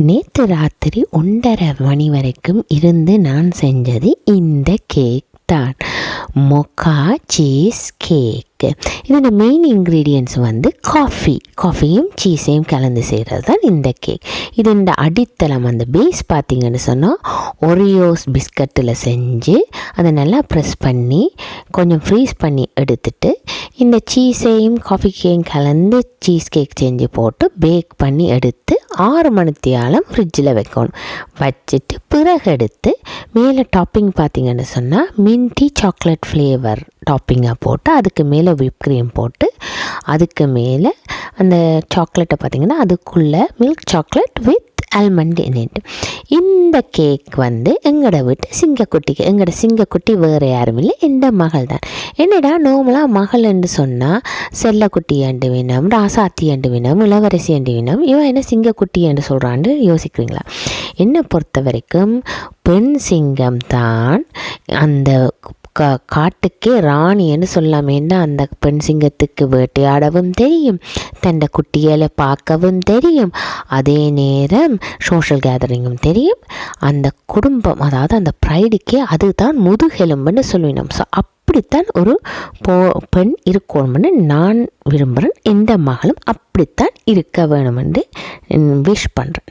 நேற்று ராத்திரி 1:30 மணி வரைக்கும் இருந்து நான் செஞ்சது இந்த கேக் தான். மொக்கா சீஸ் கேக். இதோட மெயின் இன்க்ரீடியன்ட்ஸ் வந்து காஃபியும் சீஸையும் கலந்து செய்கிறது தான் இந்த கேக். இது இந்த அடித்தளம் அந்த பேஸ் பார்த்திங்கன்னு சொன்னால் ஒரியோஸ் பிஸ்கட்டில் செஞ்சு அதை நல்லா ப்ரெஸ் பண்ணி கொஞ்சம் ஃப்ரீஸ் பண்ணி எடுத்துட்டு இந்த சீஸையும் காஃபிக்கையும் கலந்து சீஸ் கேக் செஞ்சு போட்டு பேக் பண்ணி எடுத்து 6 மணித்தியாலம் ஃப்ரிட்ஜில் வைக்கணும். வச்சுட்டு பிறகு எடுத்து மேலே டாப்பிங் பார்த்திங்கன்னு சொன்னால் மின்டி சாக்லேட் ஃப்ளேவர் டாப்பிங்காக போட்டு அதுக்கு மேலே விப் க்ரீம் போட்டு அதுக்கு மேலே அந்த சாக்லேட்டை பார்த்திங்கன்னா அதுக்குள்ளே milk chocolate with almond into. இந்த கேக் வந்து எங்களோட வீட்டு சிங்கக்குட்டிக்கு, எங்களோட சிங்கக்குட்டி வேறு யாரும் இல்லை, இந்த மகள் தான். என்னடா நார்மலாக மகள் என்று சொன்னால் செல்லக்குட்டி அண்டு வேணும், ராசாத்தி அண்டு வேணும், இளவரசி அண்டு வேணும், இவன் என்ன சிங்கக்குட்டி என்று சொல்கிறான்னு யோசிக்கிறீங்களா? என்னை பொறுத்த வரைக்கும் பெண் சிங்கம் தான் அந்த காட்டுக்கே ராணின்னு சொல்லாமேன்னா அந்த பெண் சிங்கத்துக்கு வேட்டையாடவும் தெரியும், தன்னை குட்டிகளை பார்க்கவும் தெரியும், அதே நேரம் சோஷியல் கேதரிங்கும் தெரியும். அந்த குடும்பம் அதாவது அந்த ப்ரைடுக்கே அதுதான் முதுகெலும்புன்னு சொல்லினோம். ஸோ அப்படித்தான் ஒரு பெண் இருக்கணும்னு நான் விரும்புகிறேன். எந்த மகளும் அப்படித்தான் இருக்க வேணுமென்று விஷ் பண்ணுறேன்.